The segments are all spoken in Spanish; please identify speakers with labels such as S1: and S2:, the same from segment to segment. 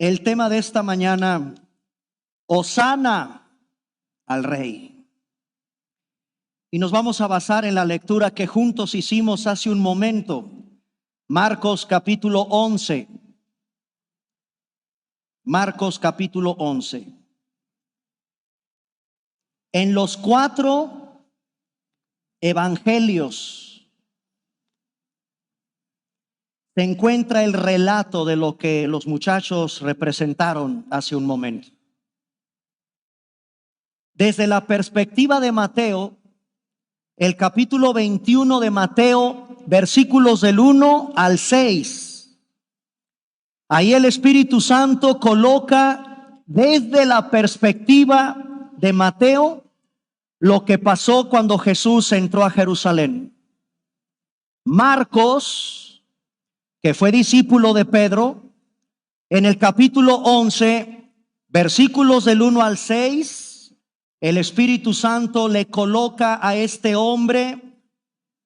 S1: el tema de esta mañana: Hosana al Rey. Y nos vamos a basar en la lectura que juntos hicimos hace un momento. Marcos capítulo 11. Marcos capítulo 11. En los 4 evangelios se encuentra el relato de lo que los muchachos representaron hace un momento. Desde la perspectiva de Mateo, el capítulo 21 de Mateo, versículos del 1 al 6. Ahí el Espíritu Santo coloca desde la perspectiva de Mateo lo que pasó cuando Jesús entró a Jerusalén. Marcos, que fue discípulo de Pedro, en el capítulo 11, versículos del 1 al 6, el Espíritu Santo le coloca a este hombre,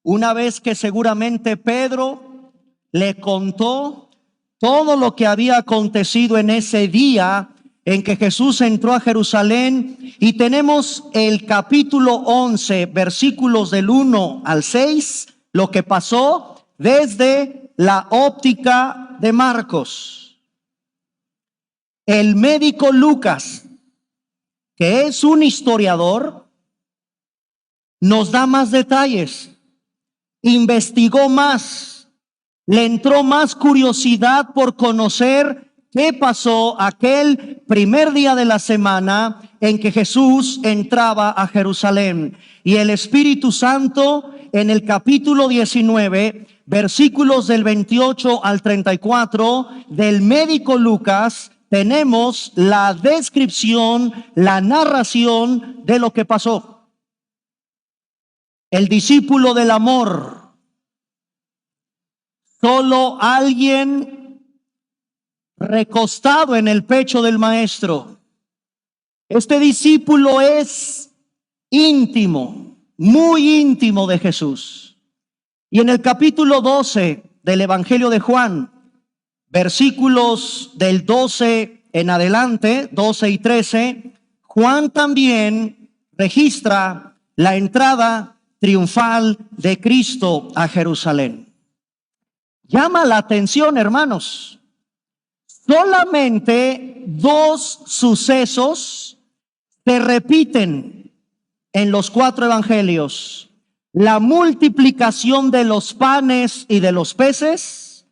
S1: una vez que seguramente Pedro le contó todo lo que había acontecido en ese día en que Jesús entró a Jerusalén, y tenemos el capítulo 11, versículos del 1 al 6, lo que pasó desde la óptica de Marcos. El médico Lucas, que es un historiador, nos da más detalles, investigó más, le entró más curiosidad por conocer qué pasó aquel primer día de la semana en que Jesús entraba a Jerusalén. Y el Espíritu Santo, en el capítulo 19, versículos del 28 al 34, del médico Lucas, tenemos la descripción, la narración de lo que pasó. El discípulo del amor, solo alguien recostado en el pecho del maestro. Este discípulo es íntimo, muy íntimo de Jesús. Y en el capítulo 12 del Evangelio de Juan, versículos del 12 en adelante, 12 y 13, Juan también registra la entrada triunfal de Cristo a Jerusalén. Llama la atención, hermanos, solamente 2 sucesos se repiten en los 4 evangelios: la multiplicación de los panes y de los peces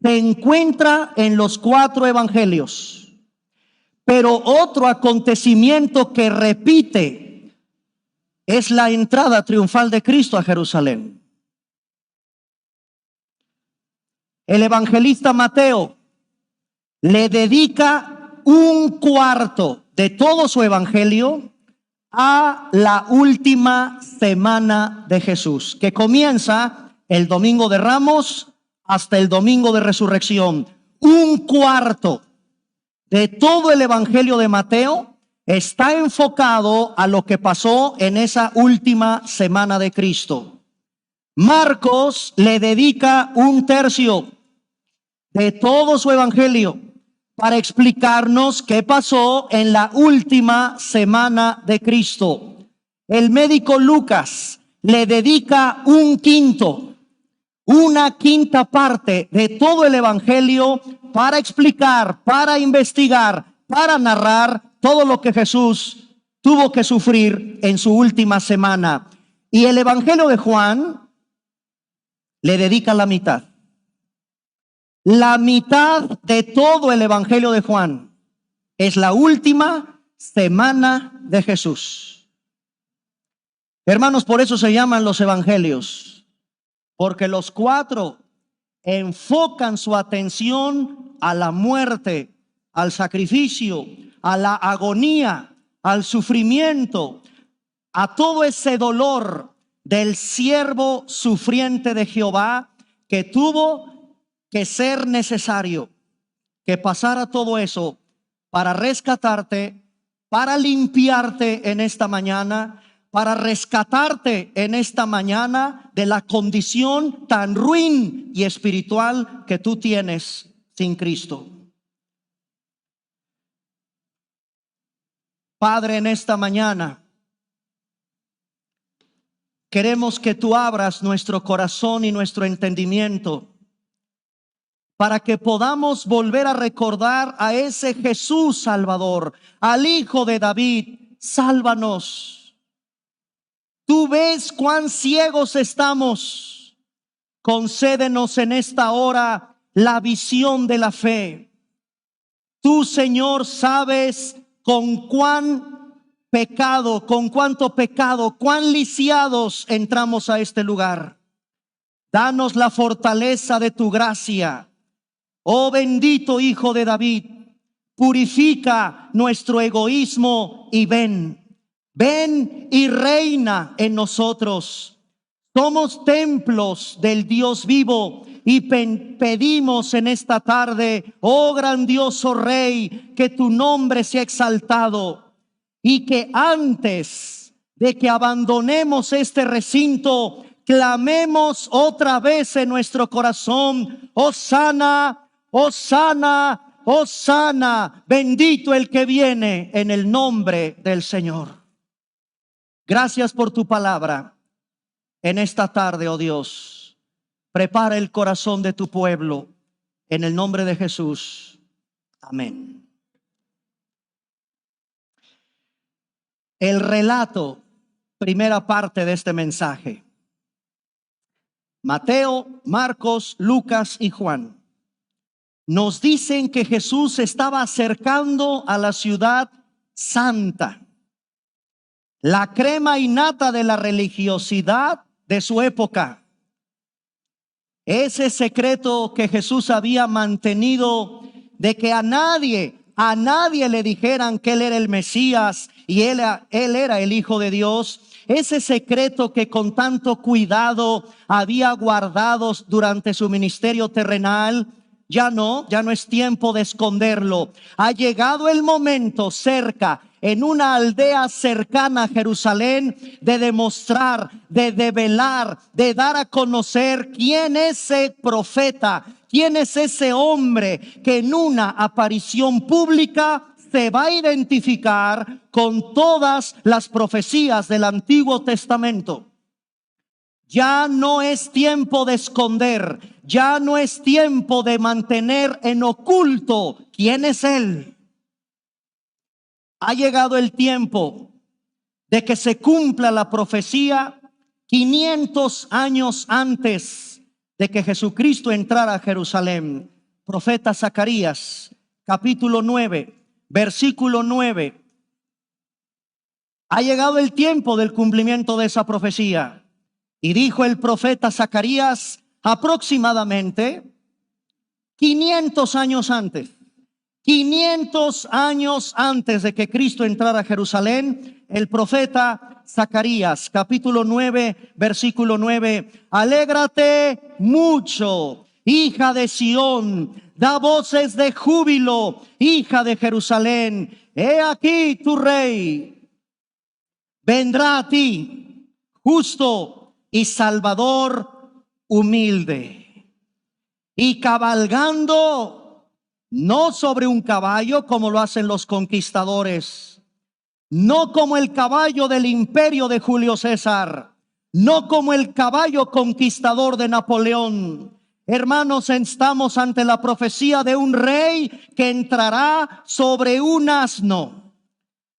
S1: se encuentra en los 4 evangelios, pero otro acontecimiento que repite es la entrada triunfal de Cristo a Jerusalén. El evangelista Mateo le dedica 1/4 de todo su evangelio a la última semana de Jesús, que comienza el domingo de Ramos hasta el domingo de resurrección. 1/4 de todo el evangelio de Mateo está enfocado a lo que pasó en esa última semana de Cristo. Marcos le dedica 1/3 de todo su evangelio para explicarnos qué pasó en la última semana de Cristo. El médico Lucas le dedica 1/5, una quinta parte de todo el evangelio para explicar, para investigar, para narrar todo lo que Jesús tuvo que sufrir en su última semana. Y el evangelio de Juan le dedica la mitad. La mitad de todo el evangelio de Juan es la última semana de Jesús. Hermanos, por eso se llaman los evangelios, porque los 4 enfocan su atención a la muerte, al sacrificio, a la agonía, al sufrimiento, a todo ese dolor del siervo sufriente de Jehová, que tuvo que ser necesario que pasara todo eso para rescatarte, para limpiarte en esta mañana, para rescatarte en esta mañana de la condición tan ruin y espiritual que tú tienes sin Cristo. Padre, en esta mañana queremos que tú abras nuestro corazón y nuestro entendimiento para que podamos volver a recordar a ese Jesús Salvador, al Hijo de David. Sálvanos. Tú ves cuán ciegos estamos. Concédenos en esta hora la visión de la fe. Tú, Señor, sabes con cuánto pecado, cuán lisiados entramos a este lugar. Danos la fortaleza de tu gracia. Oh bendito Hijo de David, purifica nuestro egoísmo y ven y reina en nosotros. Somos templos del Dios vivo y pedimos en esta tarde, oh grandioso Rey, que tu nombre sea exaltado y que antes de que abandonemos este recinto, clamemos otra vez en nuestro corazón: Hosana, Hosana, Hosana, bendito el que viene en el nombre del Señor. Gracias por tu palabra en esta tarde, oh Dios. Prepara el corazón de tu pueblo en el nombre de Jesús. Amén. El relato, primera parte de este mensaje. Mateo, Marcos, Lucas y Juan nos dicen que Jesús estaba acercando a la ciudad santa, la crema innata de la religiosidad de su época. Ese secreto que Jesús había mantenido de que a nadie le dijeran que Él era el Mesías y él era el Hijo de Dios. Ese secreto que con tanto cuidado había guardado durante su ministerio terrenal, ya no es tiempo de esconderlo. Ha llegado el momento cerca, en una aldea cercana a Jerusalén, de demostrar, de develar, de dar a conocer quién es ese profeta, quién es ese hombre que en una aparición pública se va a identificar con todas las profecías del Antiguo Testamento. Ya no es tiempo de esconder, ya no es tiempo de mantener en oculto quién es Él. Ha llegado el tiempo de que se cumpla la profecía 500 años antes de que Jesucristo entrara a Jerusalén. Profeta Zacarías, capítulo 9, versículo 9. Ha llegado el tiempo del cumplimiento de esa profecía. Y dijo el profeta Zacarías, aproximadamente 500 años antes. 500 años antes de que Cristo entrara a Jerusalén, el profeta Zacarías, capítulo 9, versículo 9. Alégrate mucho, hija de Sión, da voces de júbilo, hija de Jerusalén. He aquí tu rey vendrá a ti, justo y salvador, humilde, y cabalgando no sobre un caballo como lo hacen los conquistadores, no como el caballo del imperio de Julio César, no como el caballo conquistador de Napoleón. Hermanos, estamos ante la profecía de un rey que entrará sobre un asno.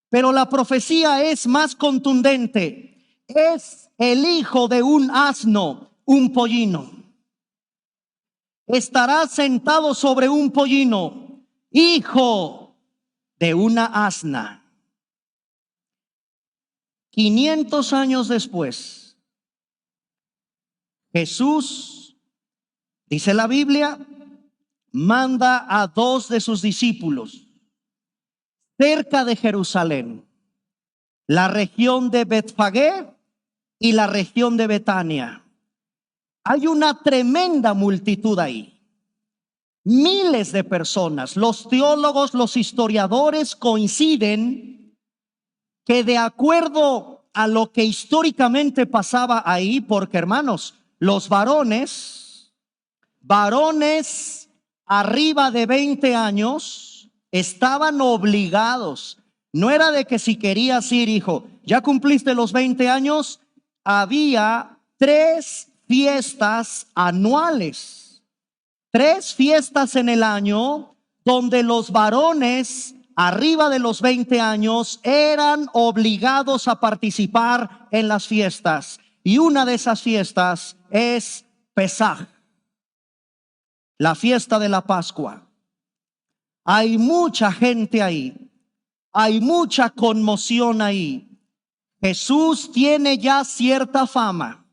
S1: Pero la profecía es más contundente. Es el hijo de un asno, un pollino. Estará sentado sobre un pollino, hijo de una asna. 500 años después, Jesús, dice la Biblia, manda a 2 de sus discípulos cerca de Jerusalén, la región de Betfagé y la región de Betania. Hay una tremenda multitud ahí, miles de personas. Los teólogos, los historiadores coinciden que de acuerdo a lo que históricamente pasaba ahí, porque hermanos, los varones arriba de 20 años estaban obligados No era de que si querías ir, hijo, ya cumpliste los 20 años. Había 3 fiestas anuales, 3 fiestas en el año, donde los varones arriba de los 20 años eran obligados a participar en las fiestas. Y una de esas fiestas es Pesaj, la fiesta de la Pascua. Hay mucha gente ahí, hay mucha conmoción ahí. Jesús tiene ya cierta fama.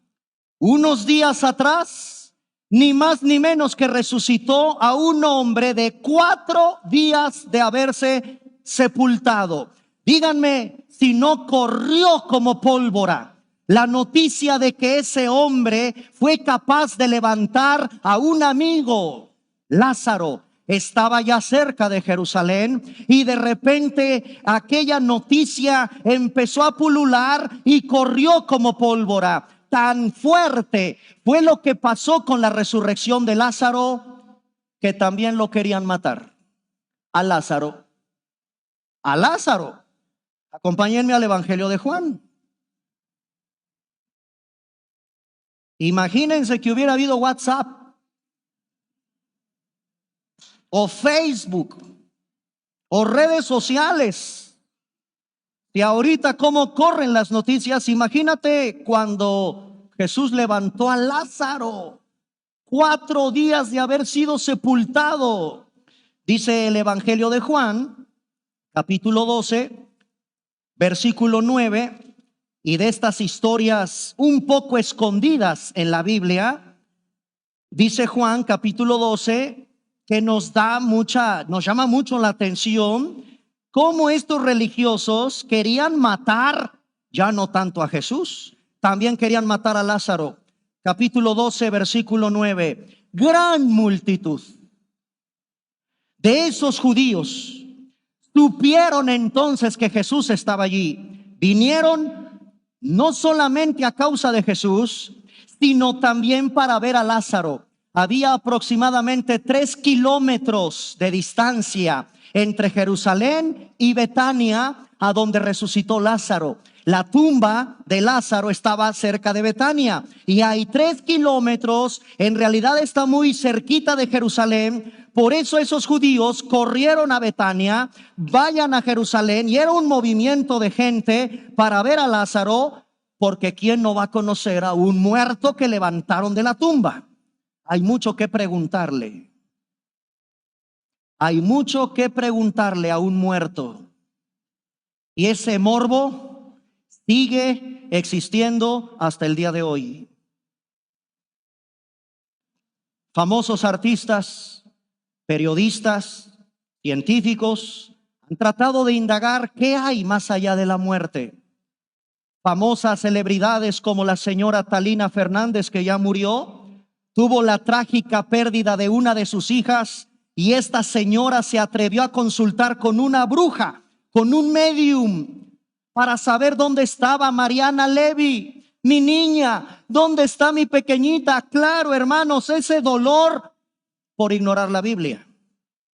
S1: Unos días atrás, ni más ni menos que resucitó a un hombre de 4 días de haberse sepultado. Díganme si no corrió como pólvora la noticia de que ese hombre fue capaz de levantar a un amigo. Lázaro estaba ya cerca de Jerusalén y de repente aquella noticia empezó a pulular y corrió como pólvora. Tan fuerte fue lo que pasó con la resurrección de Lázaro, que también lo querían matar. A Lázaro. Acompáñenme al Evangelio de Juan. Imagínense que hubiera habido WhatsApp o Facebook o redes sociales. Y ahorita cómo corren las noticias. Imagínate cuando Jesús levantó a Lázaro, 4 días de haber sido sepultado. Dice el Evangelio de Juan, capítulo 12, versículo 9. Y de estas historias un poco escondidas en la Biblia, dice Juan capítulo 12, que nos llama mucho la atención cómo estos religiosos querían matar ya no tanto a Jesús, también querían matar a Lázaro. Capítulo 12, versículo 9. Gran multitud de esos judíos supieron entonces que Jesús estaba allí. Vinieron no solamente a causa de Jesús, sino también para ver a Lázaro. Había aproximadamente 3 kilómetros de distancia entre Jerusalén y Betania, a donde resucitó Lázaro. La tumba de Lázaro estaba cerca de Betania y hay 3 kilómetros, en realidad está muy cerquita de Jerusalén. Por eso esos judíos corrieron a Betania, vayan a Jerusalén, y era un movimiento de gente para ver a Lázaro, porque ¿quién no va a conocer a un muerto que levantaron de la tumba? Hay mucho que preguntarle. Hay mucho que preguntarle a un muerto. Y ese morbo sigue existiendo hasta el día de hoy. Famosos artistas, periodistas, científicos han tratado de indagar qué hay más allá de la muerte. Famosas celebridades como la señora Talina Fernández, que ya murió, tuvo la trágica pérdida de una de sus hijas, y esta señora se atrevió a consultar con una bruja, con un medium, para saber dónde estaba Mariana Levy, mi niña, dónde está mi pequeñita. Claro, hermanos, ese dolor por ignorar la Biblia,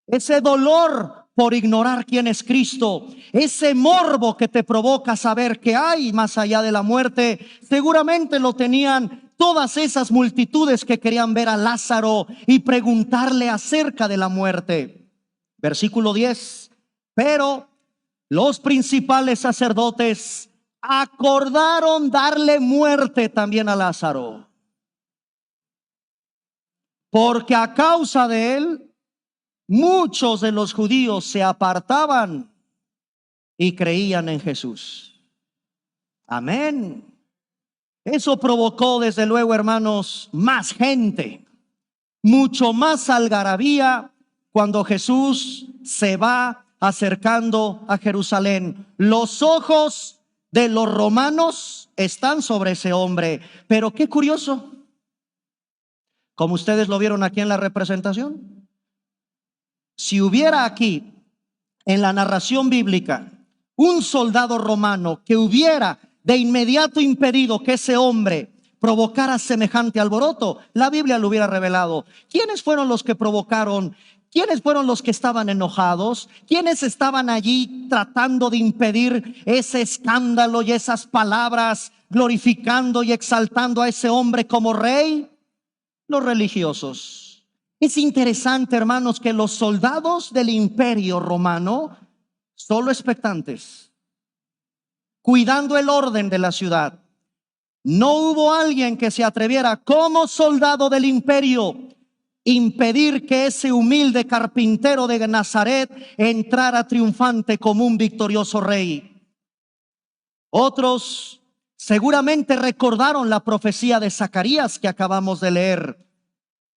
S1: ese dolor por ignorar quién es Cristo, ese morbo que te provoca saber qué hay más allá de la muerte, seguramente lo tenían todas esas multitudes que querían ver a Lázaro y preguntarle acerca de la muerte. Versículo 10. Pero los principales sacerdotes acordaron darle muerte también a Lázaro, porque a causa de él muchos de los judíos se apartaban y creían en Jesús. Amén. Eso provocó, desde luego, hermanos, más gente, mucho más algarabía cuando Jesús se va acercando a Jerusalén. Los ojos de los romanos están sobre ese hombre. Pero qué curioso, como ustedes lo vieron aquí en la representación, si hubiera aquí en la narración bíblica un soldado romano que hubiera de inmediato impedido que ese hombre provocara semejante alboroto, la Biblia lo hubiera revelado. ¿Quiénes fueron los que provocaron ¿Quiénes fueron los que estaban enojados? ¿Quiénes estaban allí tratando de impedir ese escándalo y esas palabras, glorificando y exaltando a ese hombre como rey? Los religiosos. Es interesante, hermanos, que los soldados del imperio romano, solo expectantes, cuidando el orden de la ciudad. No hubo alguien que se atreviera como soldado del imperio impedir que ese humilde carpintero de Nazaret entrara triunfante como un victorioso rey. Otros seguramente recordaron la profecía de Zacarías que acabamos de leer.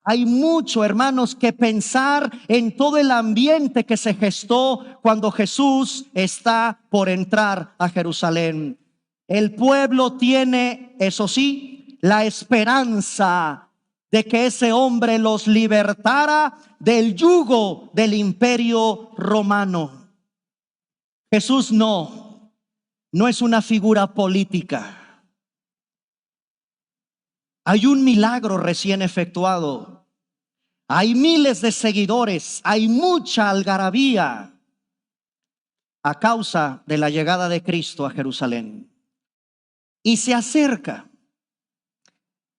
S1: Hay mucho, hermanos, que pensar en todo el ambiente que se gestó cuando Jesús está por entrar a Jerusalén. El pueblo tiene, eso sí, la esperanza de que ese hombre los libertara del yugo del imperio romano. Jesús no es una figura política. Hay un milagro recién efectuado. Hay miles de seguidores, hay mucha algarabía a causa de la llegada de Cristo a Jerusalén. Y se acerca.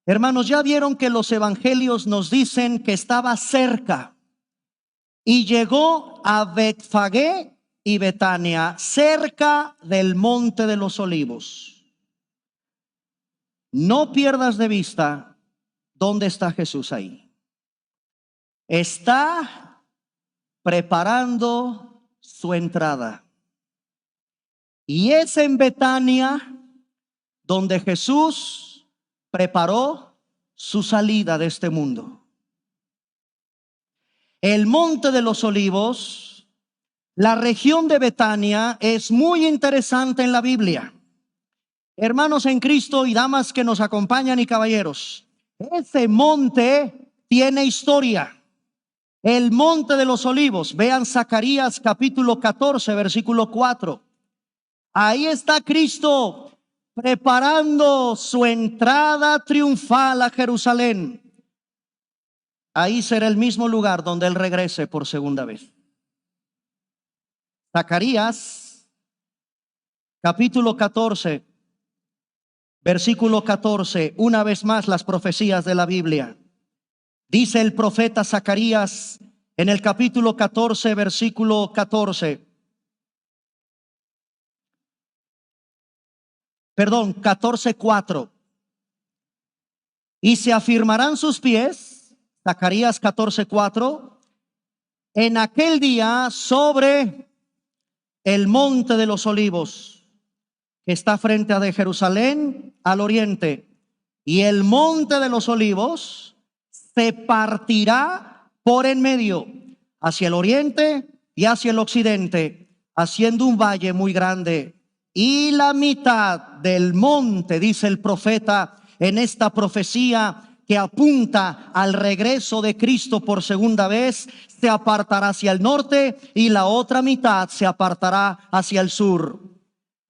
S1: Hermanos, ya vieron que los evangelios nos dicen que estaba cerca y llegó a Betfagé y Betania, cerca del monte de los olivos. No pierdas de vista dónde está Jesús ahí. Está preparando su entrada. Y es en Betania donde Jesús preparó su salida de este mundo. El monte de los olivos, la región de Betania, es muy interesante en la Biblia. Hermanos en Cristo y damas que nos acompañan y caballeros, ese monte tiene historia. El monte de los olivos, vean Zacarías capítulo 14 versículo 4. Ahí está Cristo preparando su entrada triunfal a Jerusalén. Ahí será el mismo lugar donde Él regrese por segunda vez. Zacarías capítulo 14 versículo 14. Una vez más las profecías de la Biblia. Dice el profeta Zacarías en el capítulo 14 versículo 14. 14:4. Y se afirmarán sus pies, Zacarías 14:4, en aquel día sobre el monte de los olivos, que está frente a de Jerusalén al oriente. Y el monte de los olivos se partirá por en medio, hacia el oriente y hacia el occidente, haciendo un valle muy grande. Y la mitad del monte, dice el profeta en esta profecía que apunta al regreso de Cristo por segunda vez, se apartará hacia el norte y la otra mitad se apartará hacia el sur.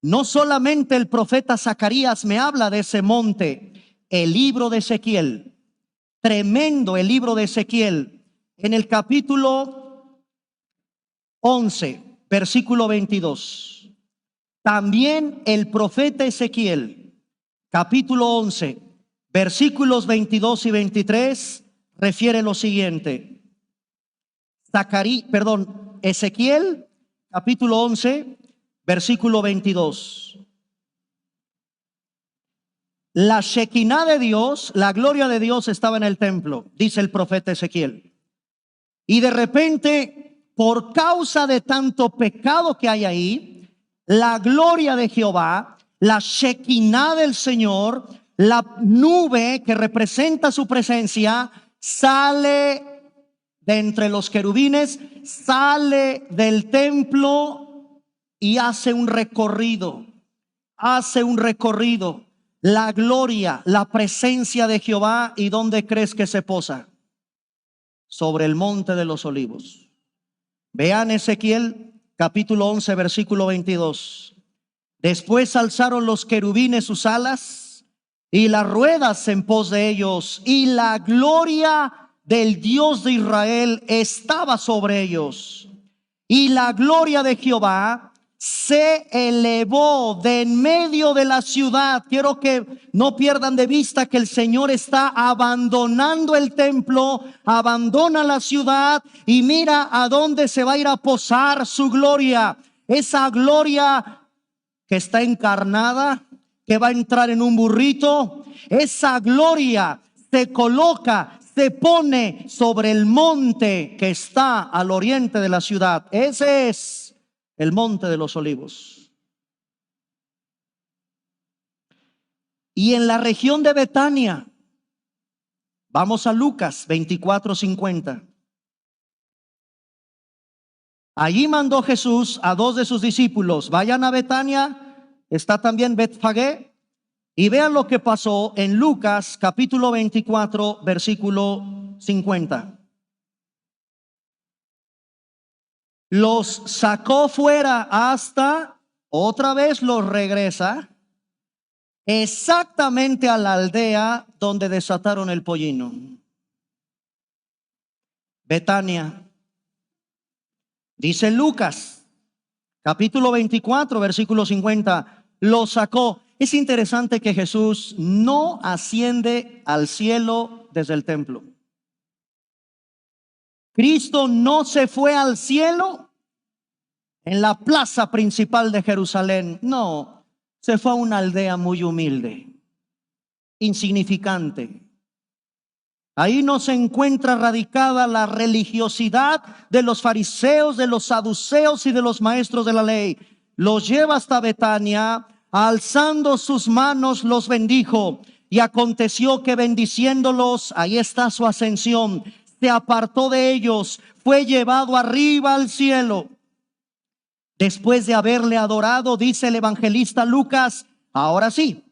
S1: No solamente el profeta Zacarías me habla de ese monte, el libro de Ezequiel, tremendo el libro de Ezequiel, en el capítulo 11, versículo 22. También el profeta Ezequiel, capítulo 11, versículos 22 y 23, refiere lo siguiente. Ezequiel, capítulo 11, versículo 22. La Shekinah de Dios, la gloria de Dios estaba en el templo, dice el profeta Ezequiel. Y de repente, por causa de tanto pecado que hay ahí, la gloria de Jehová, la Shekinah del Señor, la nube que representa su presencia, sale de entre los querubines, sale del templo y hace un recorrido. La gloria, la presencia de Jehová. ¿Y dónde crees que se posa? Sobre el monte de los olivos. Vean Ezequiel capítulo 11 versículo 22. Después alzaron los querubines sus alas y las ruedas en pos de ellos, y la gloria del Dios de Israel estaba sobre ellos. Y la gloria de Jehová se elevó de en medio de la ciudad. Quiero que no pierdan de vista que el Señor está abandonando el templo, abandona la ciudad y mira a dónde se va a ir a posar su gloria. Esa gloria que está encarnada, que va a entrar en un burrito, esa gloria se coloca, se pone sobre el monte que está al oriente de la ciudad. Ese es el monte de los olivos. Y en la región de Betania, vamos a Lucas 24:50. Allí mandó Jesús a 2 de sus discípulos: vayan a Betania, está también Betfagé, y vean lo que pasó en Lucas capítulo 24, versículo 50. Los sacó fuera hasta, otra vez los regresa, exactamente a la aldea donde desataron el pollino. Betania. Dice Lucas capítulo 24, versículo 50, los sacó. Es interesante que Jesús no asciende al cielo desde el templo. Cristo no se fue al cielo en la plaza principal de Jerusalén. No, se fue a una aldea muy humilde, insignificante. Ahí no se encuentra radicada la religiosidad de los fariseos, de los saduceos y de los maestros de la ley. Los lleva hasta Betania, alzando sus manos los bendijo. Y aconteció que bendiciéndolos, ahí está su ascensión, se apartó de ellos, fue llevado arriba al cielo. Después de haberle adorado, dice el evangelista Lucas, ahora sí,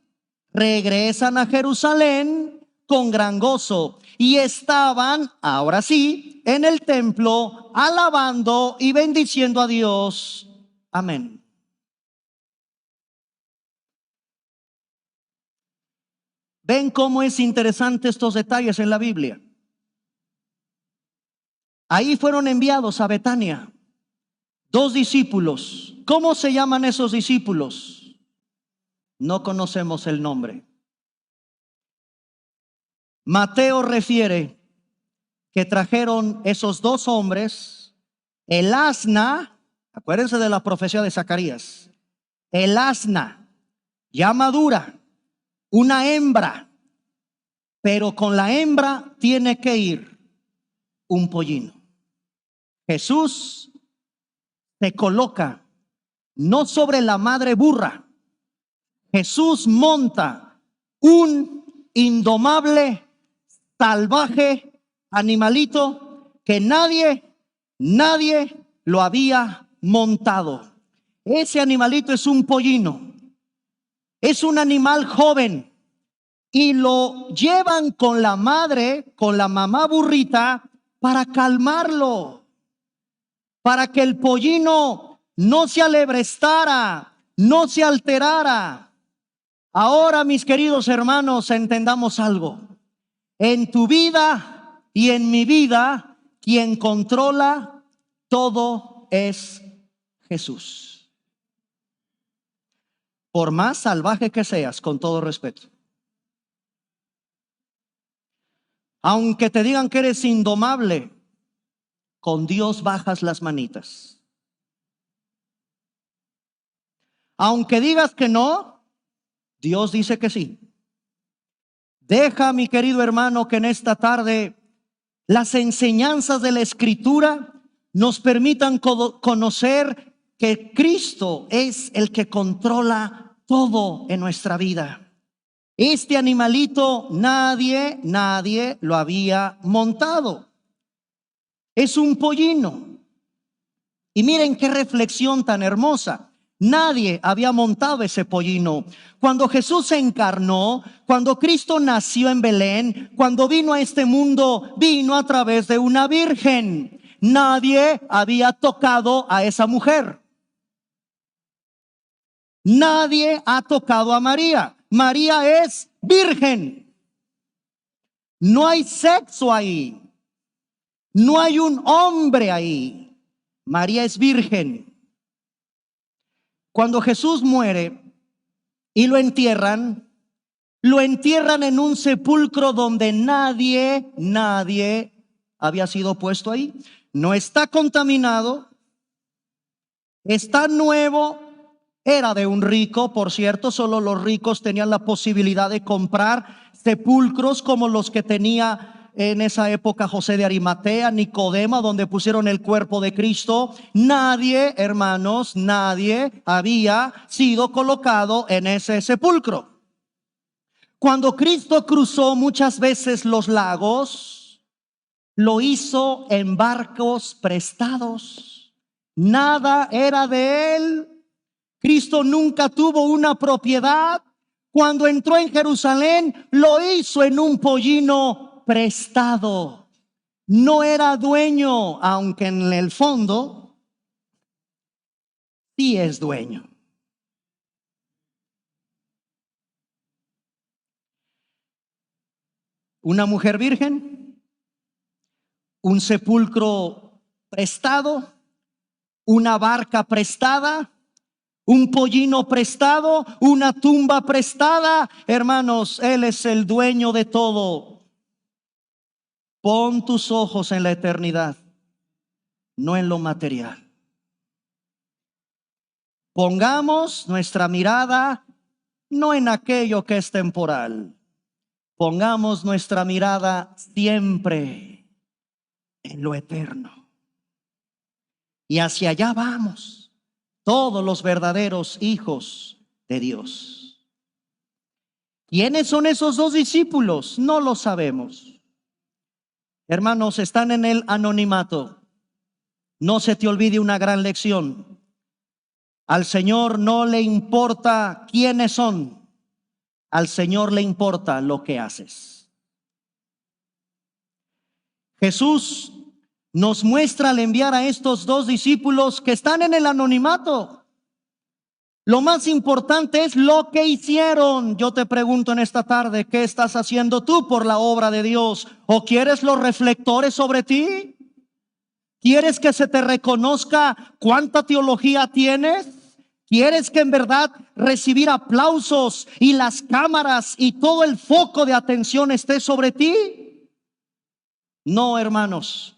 S1: regresan a Jerusalén con gran gozo, y estaban, ahora sí, en el templo, alabando y bendiciendo a Dios. Amén. ¿Ven cómo es interesante estos detalles en la Biblia? Ahí fueron enviados a Betania 2 discípulos. ¿Cómo se llaman esos discípulos? No conocemos el nombre. Mateo refiere que trajeron esos 2 hombres el asna. Acuérdense de la profecía de Zacarías. El asna ya madura, una hembra, pero con la hembra tiene que ir un pollino. Jesús se coloca no sobre la madre burra. Jesús monta un indomable, salvaje animalito que nadie lo había montado. Ese animalito es un pollino, es un animal joven, y lo llevan con la madre, con la mamá burrita, para calmarlo, para que el pollino no se alebrestara, no se alterara. Ahora, mis queridos hermanos, entendamos algo. En tu vida y en mi vida, quien controla todo es Jesús. Por más salvaje que seas, con todo respeto. Aunque te digan que eres indomable, con Dios bajas las manitas. Aunque digas que no, Dios dice que sí. Deja, mi querido hermano, que en esta tarde las enseñanzas de la Escritura nos permitan conocer que Cristo es el que controla todo en nuestra vida. Este animalito nadie lo había montado. Es un pollino. Y miren qué reflexión tan hermosa. Nadie había montado ese pollino. Cuando Jesús se encarnó, cuando Cristo nació en Belén, cuando vino a este mundo, vino a través de una virgen. Nadie había tocado a esa mujer. Nadie ha tocado a María. María es virgen. No hay sexo ahí. No hay un hombre ahí. María es virgen. Cuando Jesús muere y lo entierran en un sepulcro donde nadie había sido puesto ahí. No está contaminado, está nuevo. Era de un rico, por cierto, solo los ricos tenían la posibilidad de comprar sepulcros como los que tenía en esa época José de Arimatea, Nicodemo, donde pusieron el cuerpo de Cristo. Nadie, hermanos, nadie había sido colocado en ese sepulcro. Cuando Cristo cruzó muchas veces los lagos, lo hizo en barcos prestados. Nada era de él. Cristo nunca tuvo una propiedad. Cuando entró en Jerusalén, lo hizo en un pollino prestado. No era dueño, aunque en el fondo sí es dueño. Una mujer virgen, un sepulcro prestado, una barca prestada, un pollino prestado, una tumba prestada. Hermanos, Él es el dueño de todo. Pon tus ojos en la eternidad, no en lo material. Pongamos nuestra mirada no en aquello que es temporal. Pongamos nuestra mirada siempre en lo eterno. Y hacia allá vamos todos los verdaderos hijos de Dios. ¿Quiénes son esos dos discípulos? No lo sabemos. Hermanos, están en el anonimato. No se te olvide una gran lección. Al Señor no le importa quiénes son. Al Señor le importa lo que haces. Jesús nos muestra al enviar a estos dos discípulos que están en el anonimato. Lo más importante es lo que hicieron. Yo te pregunto en esta tarde, ¿qué estás haciendo tú por la obra de Dios? ¿O quieres los reflectores sobre ti? ¿Quieres que se te reconozca cuánta teología tienes? ¿Quieres que en verdad recibir aplausos y las cámaras y todo el foco de atención esté sobre ti? No, hermanos.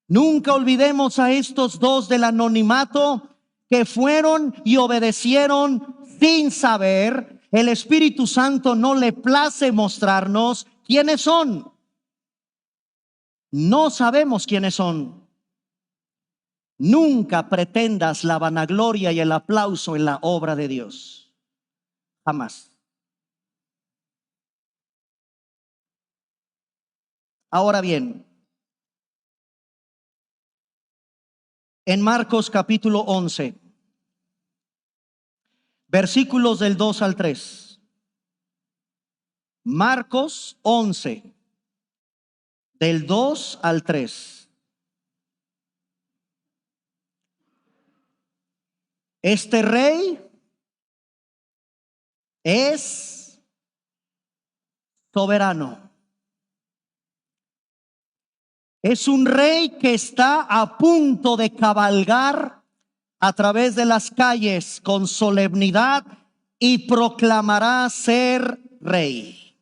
S1: Nunca olvidemos a estos dos del anonimato que fueron y obedecieron sin saber. El Espíritu Santo no le place mostrarnos quiénes son. No sabemos quiénes son. Nunca pretendas la vanagloria y el aplauso en la obra de Dios. Jamás. Ahora bien, en Marcos capítulo 11, versículos del 2 al 3. Marcos 11, del 2 al 3. Este rey es soberano. Es un rey que está a punto de cabalgar a través de las calles con solemnidad y proclamará ser rey.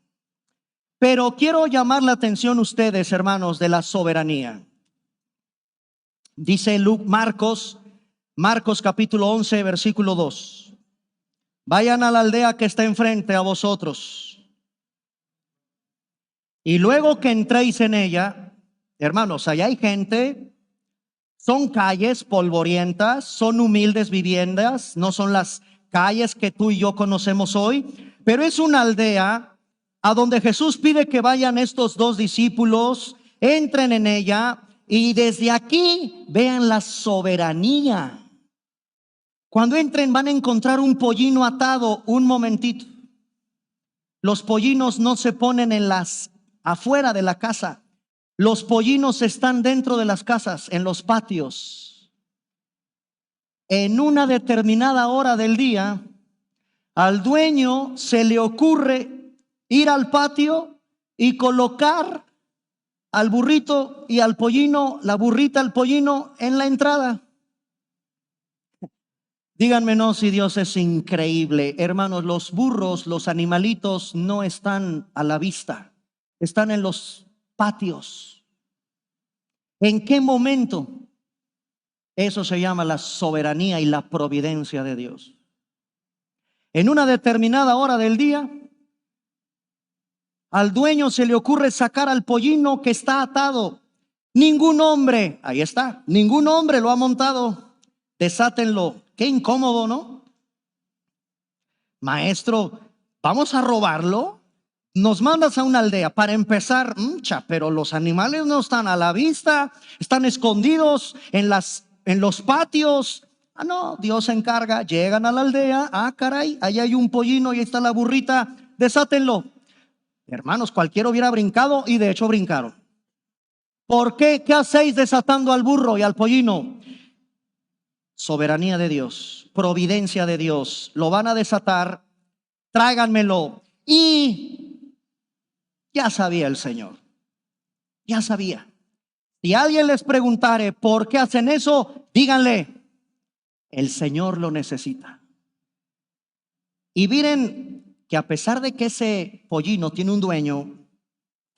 S1: Pero quiero llamar la atención ustedes, hermanos, de la soberanía. Dice Marcos capítulo 11, versículo 2. Vayan a la aldea que está enfrente a vosotros. Y luego que entréis en ella, hermanos, allá hay gente, son calles polvorientas, son humildes viviendas, no son las calles que tú y yo conocemos hoy, pero es una aldea a donde Jesús pide que vayan estos dos discípulos, entren en ella y desde aquí vean la soberanía. Cuando entren van a encontrar un pollino atado. Un momentito. Los pollinos no se ponen afuera de la casa. Los pollinos están dentro de las casas, en los patios. En una determinada hora del día, al dueño se le ocurre ir al patio y colocar al burrito y al pollino, la burrita al pollino en la entrada. Díganme no si Dios es increíble. Hermanos, los burros, los animalitos no están a la vista, están en los patios. ¿En qué momento? Eso se llama la soberanía y la providencia de Dios. En una determinada hora del día, al dueño se le ocurre sacar al pollino que está atado. Ningún hombre, ahí está, ningún hombre lo ha montado. Desátenlo. Qué incómodo, ¿no? Maestro, ¿vamos a robarlo? Nos mandas a una aldea para empezar, pero los animales no están a la vista, están escondidos en los patios. No, Dios se encarga. Llegan a la aldea, caray, ahí hay un pollino y ahí está la burrita, desátenlo. Hermanos, cualquiera hubiera brincado y de hecho brincaron. ¿Por qué? ¿Qué hacéis desatando al burro y al pollino? Soberanía de Dios, providencia de Dios. Lo van a desatar, tráiganmelo. Y ya sabía el Señor, ya sabía. Si alguien les preguntare por qué hacen eso, díganle, el Señor lo necesita. Y miren que a pesar de que ese pollino tiene un dueño,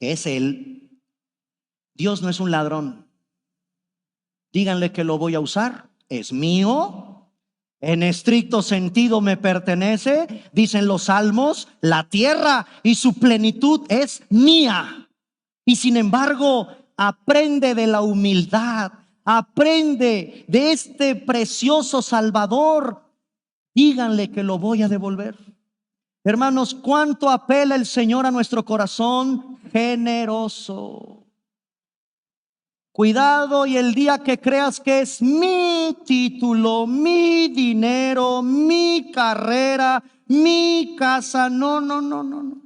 S1: que es Él, Dios no es un ladrón. Díganle que lo voy a usar, es mío, en estricto sentido me pertenece. Dicen los salmos, la tierra y su plenitud es mía. Y sin embargo, aprende de la humildad, aprende de este precioso Salvador. Díganle que lo voy a devolver. Hermanos, ¿cuánto apela el Señor a nuestro corazón generoso? Cuidado, y el día que creas que es mi título, mi dinero, mi carrera, mi casa, no.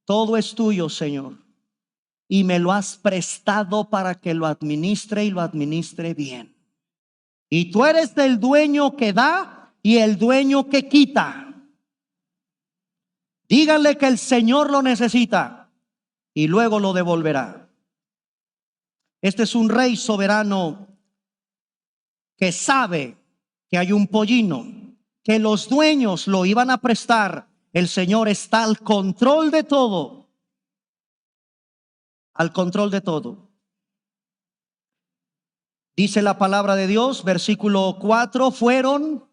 S1: Todo es tuyo, Señor, y me lo has prestado para que lo administre y lo administre bien. Y tú eres el dueño que da y el dueño que quita. Díganle que el Señor lo necesita y luego lo devolverá. Este es un rey soberano que sabe que hay un pollino, que los dueños lo iban a prestar. El Señor está al control de todo. Al control de todo. Dice la palabra de Dios, versículo 4, fueron,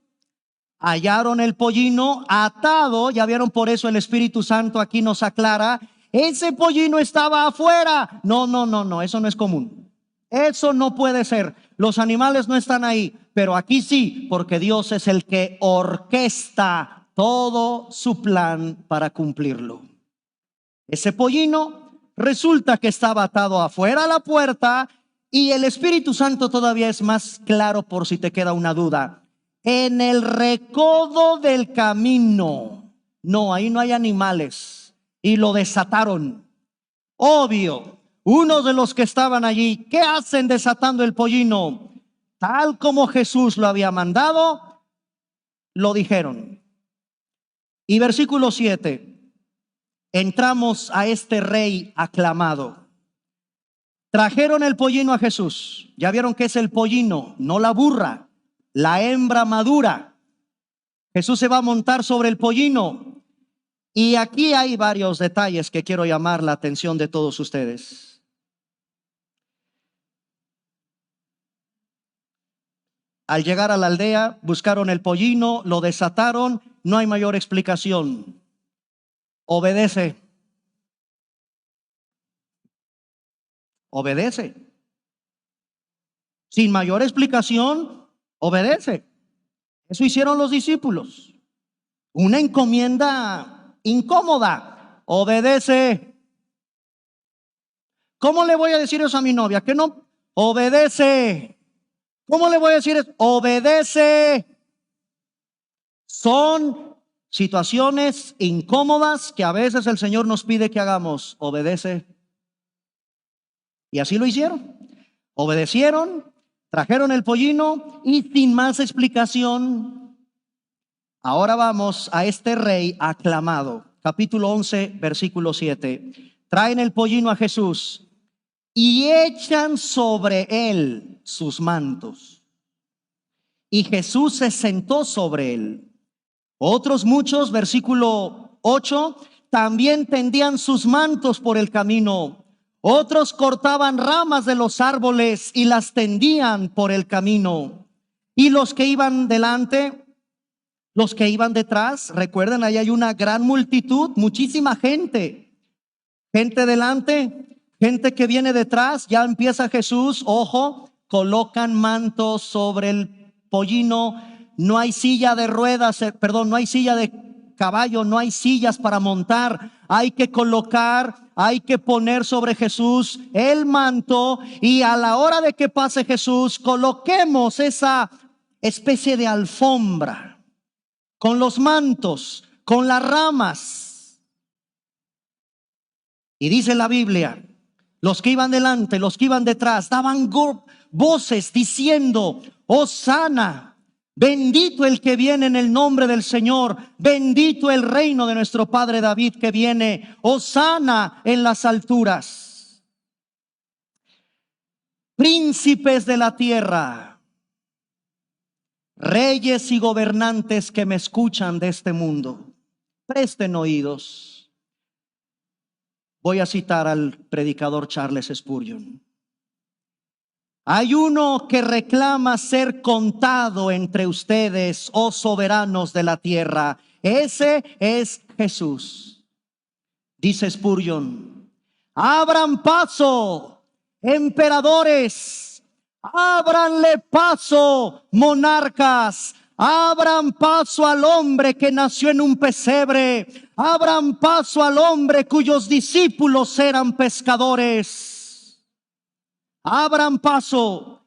S1: hallaron el pollino atado. Ya vieron, por eso el Espíritu Santo aquí nos aclara. Ese pollino estaba afuera. No, eso no es común. Eso no puede ser. Los animales no están ahí, pero aquí sí, porque Dios es el que orquesta todo su plan para cumplirlo. Ese pollino resulta que estaba atado afuera a la puerta, y el Espíritu Santo todavía es más claro por si te queda una duda. En el recodo del camino. No, ahí no hay animales. Y lo desataron. Obvio, uno de los que estaban allí, ¿qué hacen desatando el pollino? Tal como Jesús lo había mandado, lo dijeron. Y versículo 7, entramos a este rey aclamado. Trajeron el pollino a Jesús. Ya vieron que es el pollino, no la burra, la hembra madura. Jesús se va a montar sobre el pollino. Y aquí hay varios detalles que quiero llamar la atención de todos ustedes. Al llegar a la aldea, buscaron el pollino, lo desataron. No hay mayor explicación. Obedece. Obedece. Sin mayor explicación, obedece. Eso hicieron los discípulos. Una encomienda incómoda. Obedece. ¿Cómo le voy a decir eso a mi novia? Que no obedece. ¿Cómo le voy a decir eso? Obedece. Son situaciones incómodas que a veces el Señor nos pide que hagamos. Obedece. Y así lo hicieron. Obedecieron, trajeron el pollino y sin más explicación. Ahora vamos a este rey aclamado. Capítulo 11, versículo 7. Traen el pollino a Jesús y echan sobre él sus mantos. Y Jesús se sentó sobre él. Otros muchos, versículo 8, también tendían sus mantos por el camino. Otros cortaban ramas de los árboles y las tendían por el camino. Y los que iban delante, los que iban detrás, recuerden, ahí hay una gran multitud, muchísima gente. Gente delante, gente que viene detrás. Ya empieza Jesús, ojo, colocan mantos sobre el pollino. No hay silla de ruedas, no hay silla de caballo, no hay sillas para montar. Hay que colocar, hay que poner sobre Jesús el manto, y a la hora de que pase Jesús, coloquemos esa especie de alfombra con los mantos, con las ramas. Y dice la Biblia, los que iban delante, los que iban detrás, daban voces diciendo: Hosana, bendito el que viene en el nombre del Señor, bendito el reino de nuestro padre David que viene, Hosana en las alturas. Príncipes de la tierra, reyes y gobernantes que me escuchan de este mundo, presten oídos. Voy a citar al predicador Charles Spurgeon. Hay uno que reclama ser contado entre ustedes, oh soberanos de la tierra. Ese es Jesús. Dice Spurgeon: abran paso, emperadores, ábranle paso, monarcas, abran paso al hombre que nació en un pesebre, abran paso al hombre cuyos discípulos eran pescadores, abran paso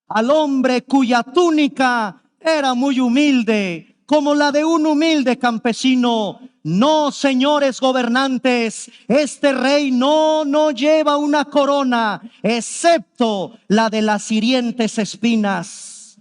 S1: al hombre cuya túnica era muy humilde, como la de un humilde campesino. No, señores gobernantes, este rey no lleva una corona, excepto la de las hirientes espinas.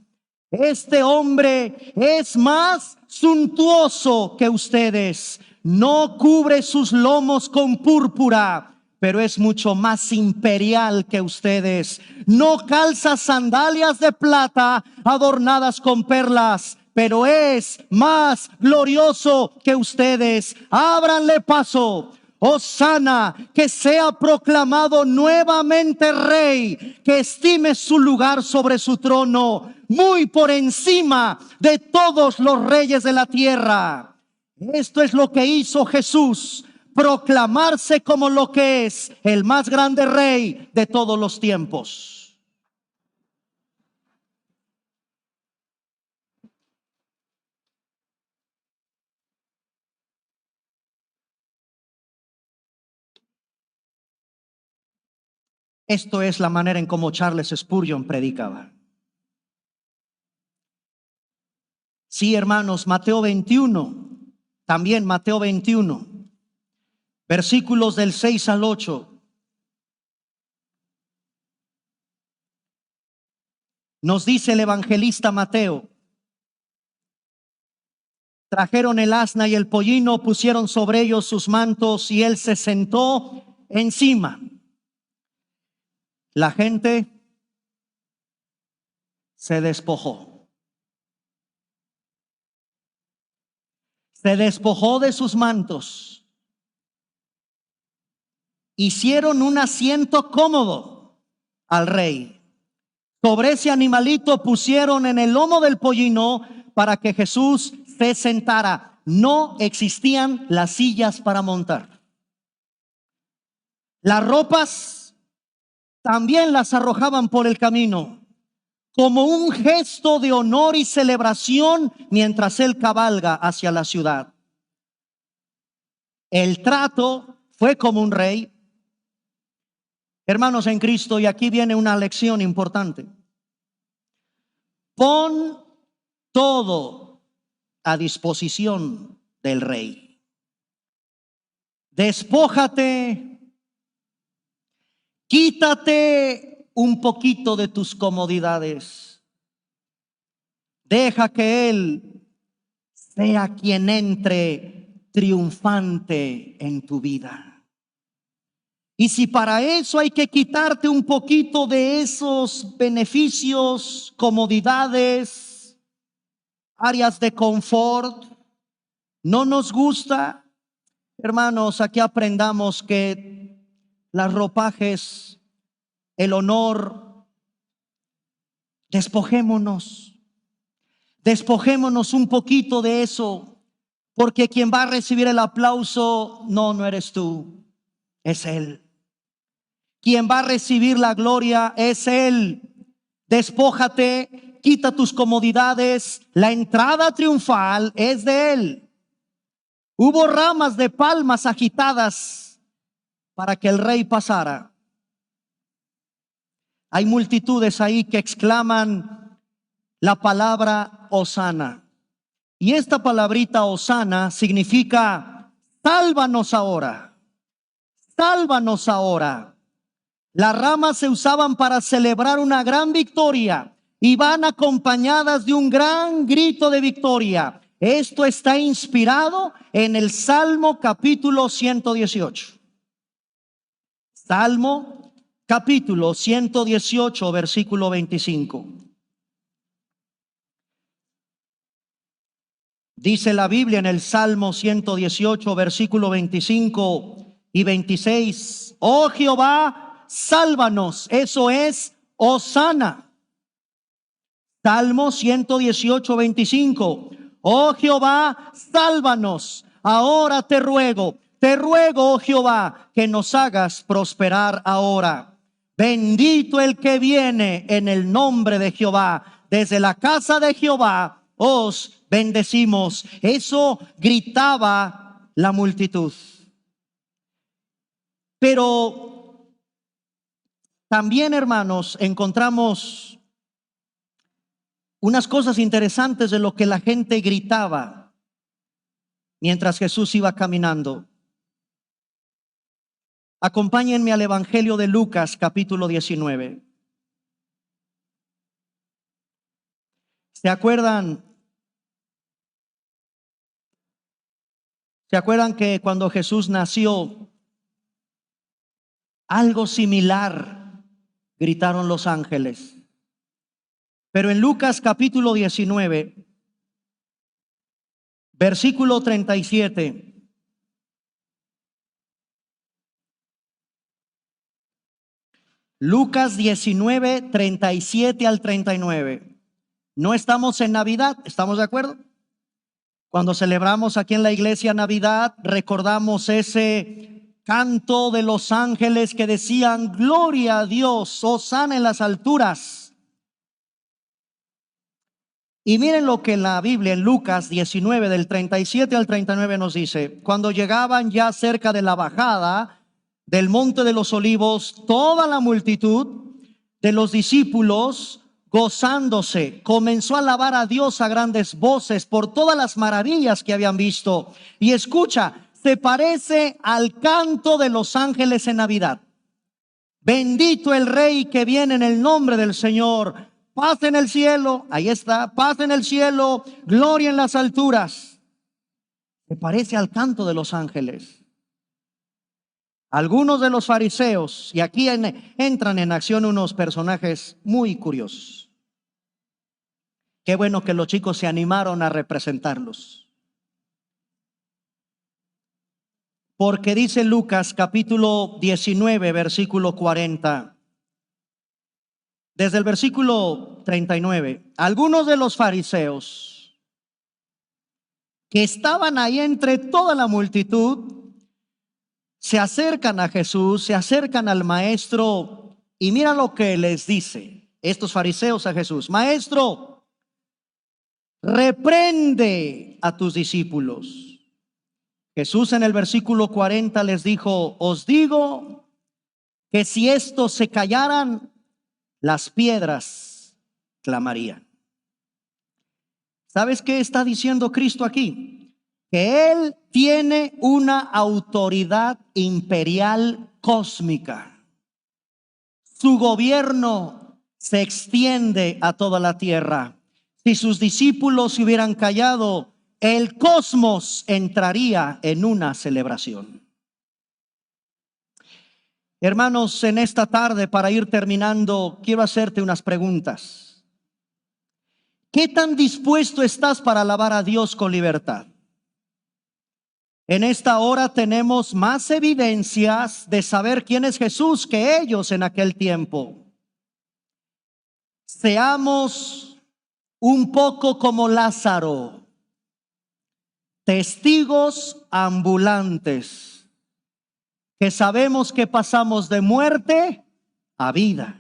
S1: Este hombre es más suntuoso que ustedes. No cubre sus lomos con púrpura, pero es mucho más imperial que ustedes. No calza sandalias de plata adornadas con perlas, pero es más glorioso que ustedes. Ábranle paso. Hosana, que sea proclamado nuevamente rey, que estime su lugar sobre su trono, muy por encima de todos los reyes de la tierra. Esto es lo que hizo Jesús, proclamarse como lo que es el más grande rey de todos los tiempos. Esto es la manera en cómo Charles Spurgeon predicaba. Sí, hermanos, Mateo 21, también Mateo 21, versículos del 6 al 8. Nos dice el evangelista Mateo: trajeron el asna y el pollino, pusieron sobre ellos sus mantos y él se sentó encima. La gente se despojó. Se despojó de sus mantos. Hicieron un asiento cómodo al rey. Sobre ese animalito pusieron en el lomo del pollino para que Jesús se sentara. No existían las sillas para montar. Las ropas también las arrojaban por el camino, como un gesto de honor y celebración mientras él cabalga hacia la ciudad. El trato fue como un rey. Hermanos en Cristo, y aquí viene una lección importante. Pon todo a disposición del rey. Despójate. Quítate un poquito de tus comodidades. Deja que Él sea quien entre triunfante en tu vida. Y si para eso hay que quitarte un poquito de esos beneficios, comodidades, áreas de confort, no nos gusta, hermanos, aquí aprendamos que las ropajes, el honor, despojémonos un poquito de eso, porque quien va a recibir el aplauso, no eres tú, es Él. Quien va a recibir la gloria es Él. Despójate, quita tus comodidades, la entrada triunfal es de Él. Hubo ramas de palmas agitadas para que el rey pasara. Hay multitudes ahí que exclaman la palabra Hosana. Y esta palabrita Hosana significa sálvanos ahora, sálvanos ahora. Las ramas se usaban para celebrar una gran victoria y van acompañadas de un gran grito de victoria. Esto está inspirado en el Salmo capítulo 118. Salmo capítulo 118, versículo 25. Dice la Biblia en el Salmo 118, versículo 25 y 26. Oh Jehová, sálvanos. Eso es Hosana. Salmo 118, 25. Oh Jehová, sálvanos. Ahora te ruego, oh Jehová, que nos hagas prosperar ahora. Bendito el que viene en el nombre de Jehová. Desde la casa de Jehová os bendecimos. Eso gritaba la multitud. Pero también, hermanos, encontramos unas cosas interesantes de lo que la gente gritaba mientras Jesús iba caminando. Acompáñenme al Evangelio de Lucas, capítulo 19. ¿Se acuerdan? ¿Se acuerdan que cuando Jesús nació, algo similar gritaron los ángeles? Pero en Lucas capítulo 19, versículo 37. Lucas 19, 37 al 39. No estamos en Navidad, ¿estamos de acuerdo? Cuando celebramos aquí en la iglesia Navidad, recordamos ese canto de los ángeles que decían: gloria a Dios, hosana en las alturas. Y miren lo que la Biblia en Lucas 19 del 37 al 39 nos dice: cuando llegaban ya cerca de la bajada del monte de los olivos, toda la multitud de los discípulos, gozándose, comenzó a alabar a Dios a grandes voces por todas las maravillas que habían visto. Y escucha, se parece al canto de los ángeles en Navidad. Bendito el Rey que viene en el nombre del Señor. Paz en el cielo, ahí está, paz en el cielo, gloria en las alturas. Se parece al canto de los ángeles. Algunos de los fariseos, y aquí entran en acción unos personajes muy curiosos. Qué bueno que los chicos se animaron a representarlos. Porque dice Lucas capítulo 19, versículo 40. Desde el versículo 39, algunos de los fariseos que estaban ahí entre toda la multitud se acercan a Jesús, se acercan al maestro, y mira lo que les dice estos fariseos a Jesús: Maestro, reprende a tus discípulos. Jesús en el versículo 40 les dijo: os digo que si estos se callaran, las piedras clamarían. ¿Sabes qué está diciendo Cristo aquí? Que Él tiene una autoridad imperial cósmica. Su gobierno se extiende a toda la tierra. Si sus discípulos se hubieran callado, el cosmos entraría en una celebración. Hermanos, en esta tarde, para ir terminando, quiero hacerte unas preguntas. ¿Qué tan dispuesto estás para alabar a Dios con libertad? En esta hora tenemos más evidencias de saber quién es Jesús que ellos en aquel tiempo. Seamos un poco como Lázaro, testigos ambulantes, que sabemos que pasamos de muerte a vida.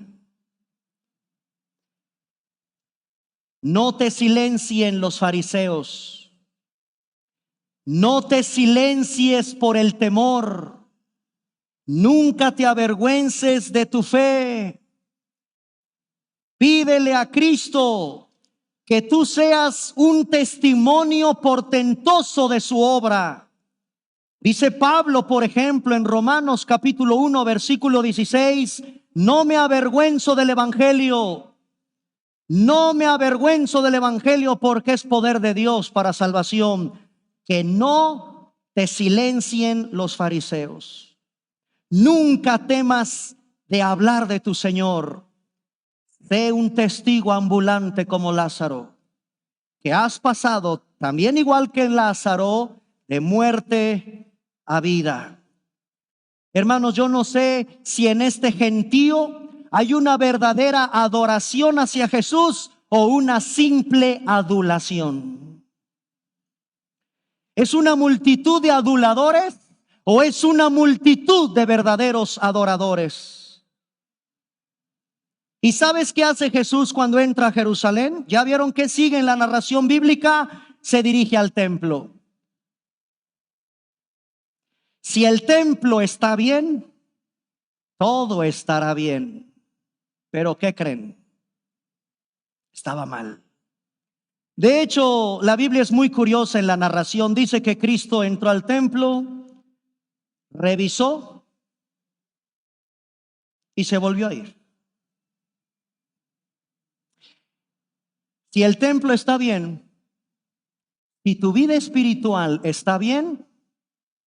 S1: No te silencien los fariseos. No te silencies por el temor. Nunca te avergüences de tu fe. Pídele a Cristo que tú seas un testimonio portentoso de su obra. Dice Pablo, por ejemplo, en Romanos capítulo 1, versículo 16, no me avergüenzo del evangelio. No me avergüenzo del evangelio porque es poder de Dios para salvación. Que no te silencien los fariseos. Nunca temas de hablar de tu Señor. Sé un testigo ambulante como Lázaro, que has pasado también igual que Lázaro de muerte a vida. Hermanos, yo no sé si en este gentío hay una verdadera adoración hacia Jesús o una simple adulación. ¿Es una multitud de aduladores o es una multitud de verdaderos adoradores? ¿Y sabes qué hace Jesús cuando entra a Jerusalén? ¿Ya vieron qué sigue en la narración bíblica? Se dirige al templo. Si el templo está bien, todo estará bien. Pero ¿qué creen? Estaba mal. De hecho, la Biblia es muy curiosa en la narración. Dice que Cristo entró al templo, revisó y se volvió a ir. Si el templo está bien, si tu vida espiritual está bien,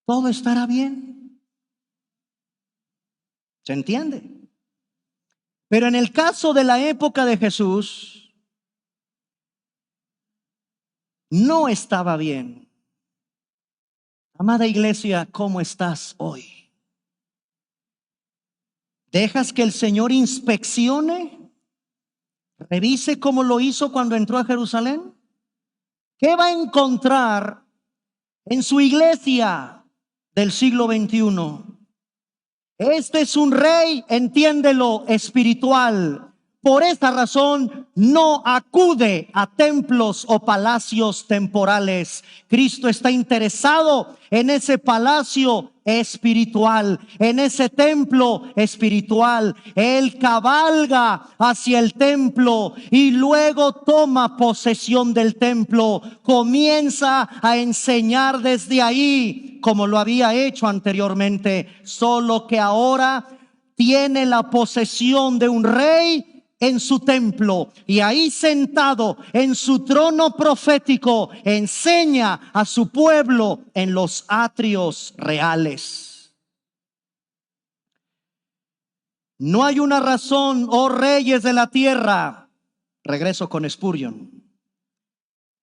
S1: todo estará bien. ¿Se entiende? Pero en el caso de la época de Jesús, no estaba bien. Amada iglesia, ¿cómo estás hoy? ¿Dejas que el Señor inspeccione? Revise cómo lo hizo cuando entró a Jerusalén. ¿Qué va a encontrar en su iglesia del siglo XXI? Este es un rey, entiéndelo, espiritual. Por esta razón no acude a templos o palacios temporales. Cristo está interesado en ese palacio espiritual, en ese templo espiritual. Él cabalga hacia el templo y luego toma posesión del templo. Comienza a enseñar desde ahí, como lo había hecho anteriormente, solo que ahora tiene la posesión de un rey en su templo, y ahí sentado en su trono profético enseña a su pueblo en los atrios reales. No hay una razón, oh reyes de la tierra, regreso con Spurgeon,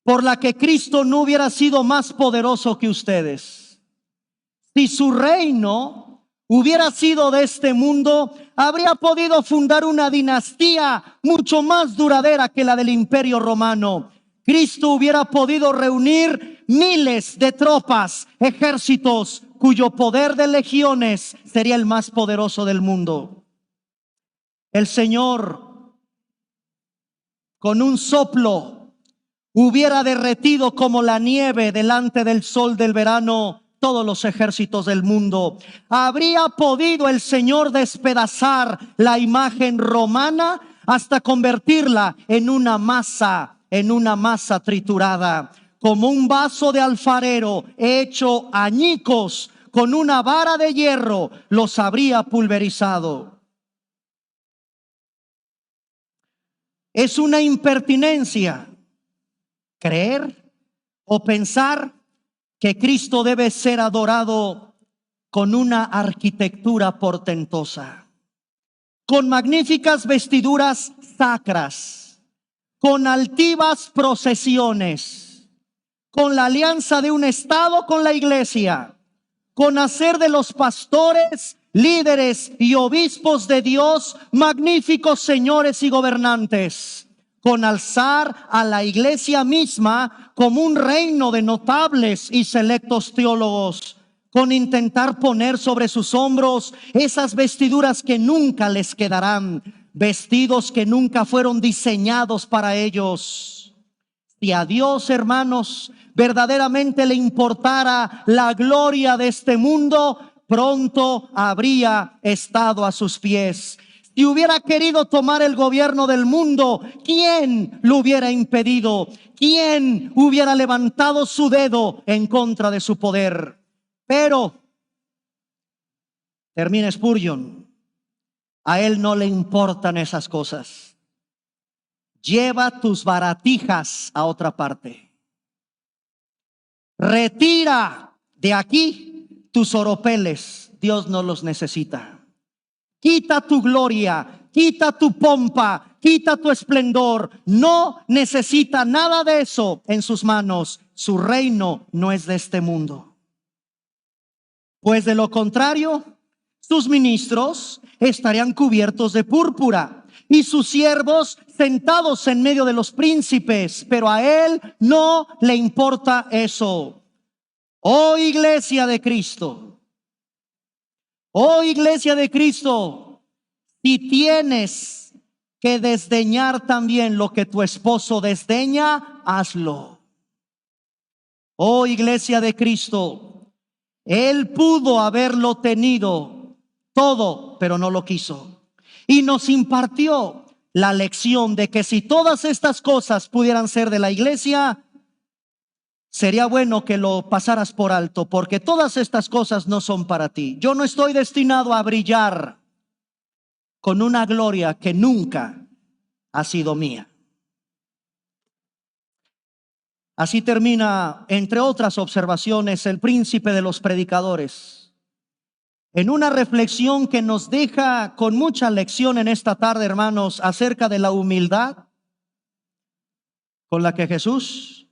S1: por la que Cristo no hubiera sido más poderoso que ustedes. Si su reino hubiera sido de este mundo, habría podido fundar una dinastía mucho más duradera que la del Imperio Romano. Cristo hubiera podido reunir miles de tropas, ejércitos, cuyo poder de legiones sería el más poderoso del mundo. El Señor, con un soplo, hubiera derretido como la nieve delante del sol del verano todos los ejércitos del mundo. ¿Habría podido el Señor despedazar la imagen romana hasta convertirla en una masa triturada? Como un vaso de alfarero hecho añicos, con una vara de hierro los habría pulverizado. Es una impertinencia creer o pensar que Cristo debe ser adorado con una arquitectura portentosa, con magníficas vestiduras sacras, con altivas procesiones, con la alianza de un Estado con la iglesia, con hacer de los pastores, líderes y obispos de Dios magníficos señores y gobernantes, con alzar a la iglesia misma como un reino de notables y selectos teólogos, con intentar poner sobre sus hombros esas vestiduras que nunca les quedarán, vestidos que nunca fueron diseñados para ellos. Si a Dios, hermanos, verdaderamente le importara la gloria de este mundo, pronto habría estado a sus pies. Si hubiera querido tomar el gobierno del mundo, ¿quién lo hubiera impedido? ¿Quién hubiera levantado su dedo en contra de su poder? Pero, termina Spurgeon, a él no le importan esas cosas. Lleva tus baratijas a otra parte. Retira de aquí tus oropeles. Dios no los necesita. Quita tu gloria, quita tu pompa, quita tu esplendor. No necesita nada de eso en sus manos. Su reino no es de este mundo. Pues de lo contrario, sus ministros estarían cubiertos de púrpura y sus siervos sentados en medio de los príncipes, pero a él no le importa eso. Oh iglesia de Cristo, oh iglesia de Cristo, si tienes que desdeñar también lo que tu esposo desdeña, hazlo. Oh iglesia de Cristo, él pudo haberlo tenido todo, pero no lo quiso. Y nos impartió la lección de que si todas estas cosas pudieran ser de la iglesia, sería bueno que lo pasaras por alto, porque todas estas cosas no son para ti. Yo no estoy destinado a brillar con una gloria que nunca ha sido mía. Así termina, entre otras observaciones, el príncipe de los predicadores, en una reflexión que nos deja con mucha lección en esta tarde, hermanos, acerca de la humildad con la que Jesús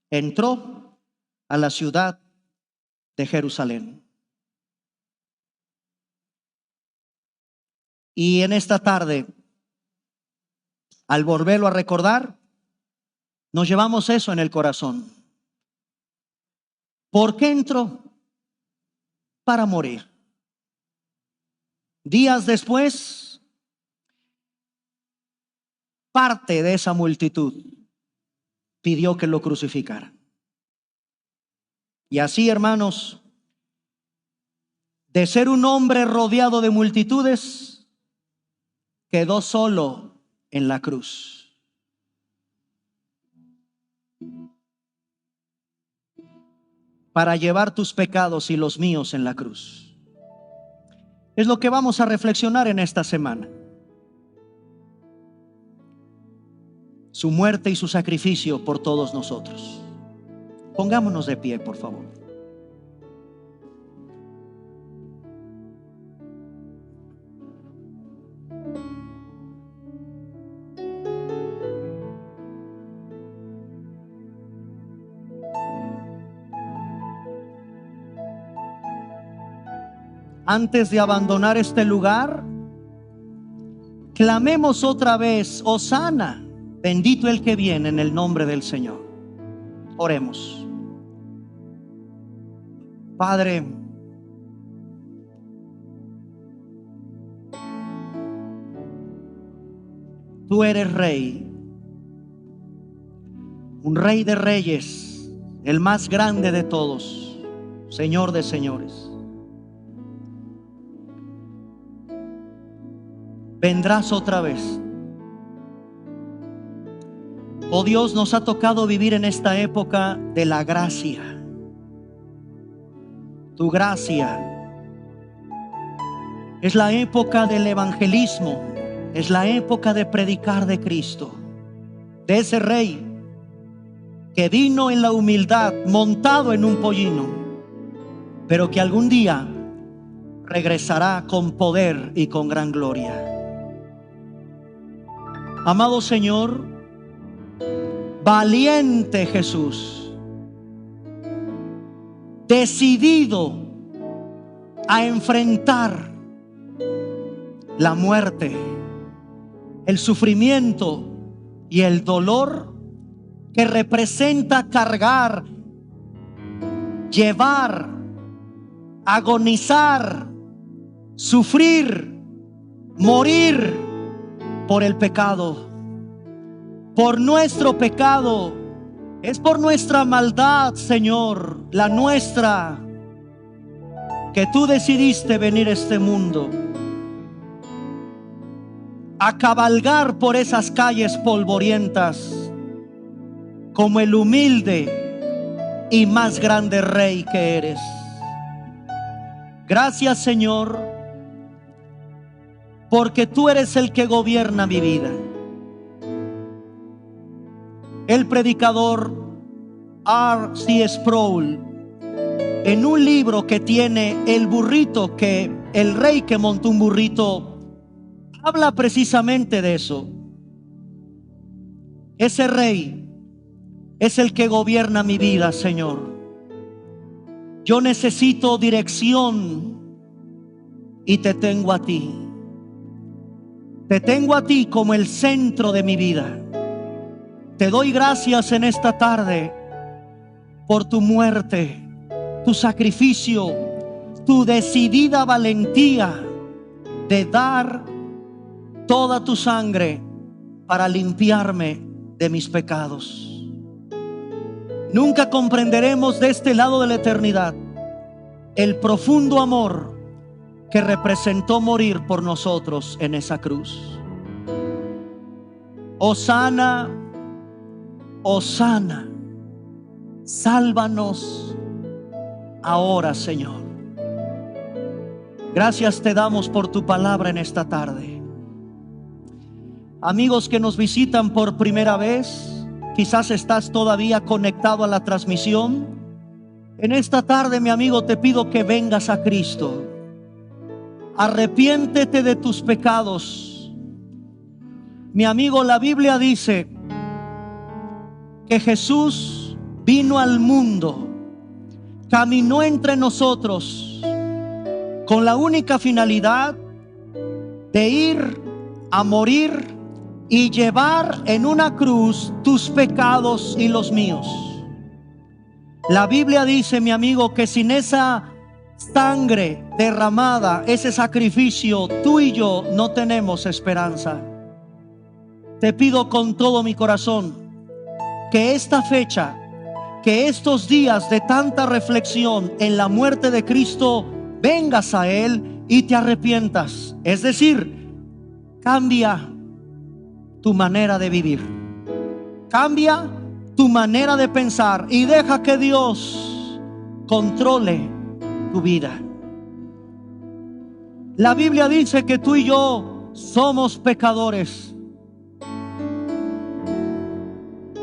S1: entró a la ciudad de Jerusalén. Y en esta tarde, al volverlo a recordar, nos llevamos eso en el corazón. ¿Por qué entró? Para morir. Días después, parte de esa multitud pidió que lo crucificaran. Y así, hermanos, de ser un hombre rodeado de multitudes, quedó solo en la cruz. Para llevar tus pecados y los míos en la cruz. Es lo que vamos a reflexionar en esta semana. Su muerte y su sacrificio por todos nosotros. Pongámonos de pie, por favor. Antes de abandonar este lugar, clamemos otra vez: Hosana, bendito el que viene en el nombre del Señor. Oremos. Padre, tú eres rey, un rey de reyes, el más grande de todos, Señor de señores. Vendrás otra vez. Oh Dios, nos ha tocado vivir en esta época de la gracia. Tu gracia es la época del evangelismo, es la época de predicar de Cristo, de ese rey que vino en la humildad, montado en un pollino, pero que algún día regresará con poder y con gran gloria. Amado Señor, valiente Jesús, decidido a enfrentar la muerte, el sufrimiento y el dolor que representa cargar, llevar, agonizar, sufrir, morir por el pecado, por nuestro pecado. Es por nuestra maldad, Señor, la nuestra, que tú decidiste venir a este mundo a cabalgar por esas calles polvorientas como el humilde y más grande Rey que eres. Gracias, Señor, porque tú eres el que gobierna mi vida. El predicador R.C. Sproul, en un libro que tiene el burrito, que el rey que montó un burrito, habla precisamente de eso. Ese rey es el que gobierna mi vida, Señor. Yo necesito dirección y te tengo a ti. Te tengo a ti como el centro de mi vida. Te doy gracias en esta tarde por tu muerte, tu sacrificio, tu decidida valentía de dar toda tu sangre para limpiarme de mis pecados. Nunca comprenderemos de este lado de la eternidad el profundo amor que representó morir por nosotros en esa cruz. Hosana, Hosana, sálvanos ahora, Señor. Gracias te damos por tu palabra en esta tarde. Amigos que nos visitan por primera vez, quizás estás todavía conectado a la transmisión. En esta tarde, mi amigo, te pido que vengas a Cristo. Arrepiéntete de tus pecados. Mi amigo, la Biblia dice que Jesús vino al mundo, caminó entre nosotros con la única finalidad de ir a morir y llevar en una cruz tus pecados y los míos. La Biblia dice, mi amigo, que sin esa sangre derramada, ese sacrificio, tú y yo no tenemos esperanza. Te pido con todo mi corazón que esta fecha, que estos días de tanta reflexión en la muerte de Cristo, vengas a Él y te arrepientas. Es decir, cambia tu manera de vivir, cambia tu manera de pensar y deja que Dios controle tu vida. La Biblia dice que tú y yo somos pecadores.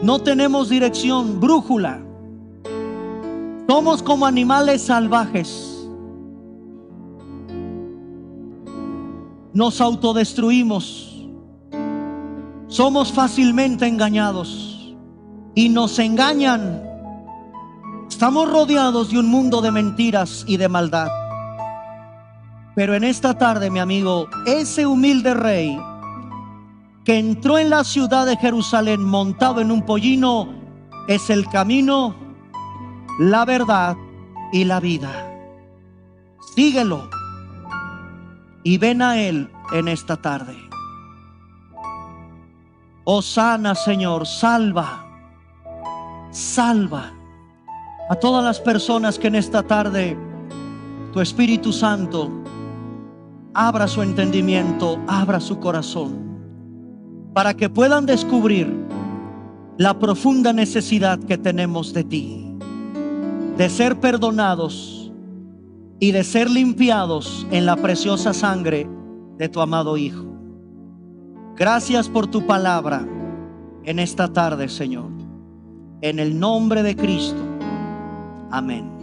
S1: No tenemos dirección, brújula. Somos como animales salvajes. Nos autodestruimos. Somos fácilmente engañados y nos engañan. Estamos rodeados de un mundo de mentiras y de maldad. Pero en esta tarde, mi amigo, ese humilde rey que entró en la ciudad de Jerusalén montado en un pollino es el camino, la verdad y la vida. Síguelo y ven a Él en esta tarde. Hosana, Señor, salva, salva a todas las personas que en esta tarde tu Espíritu Santo abra su entendimiento, abra su corazón, para que puedan descubrir la profunda necesidad que tenemos de ti, de ser perdonados y de ser limpiados en la preciosa sangre de tu amado Hijo. Gracias por tu palabra en esta tarde, Señor. En el nombre de Cristo. Amén.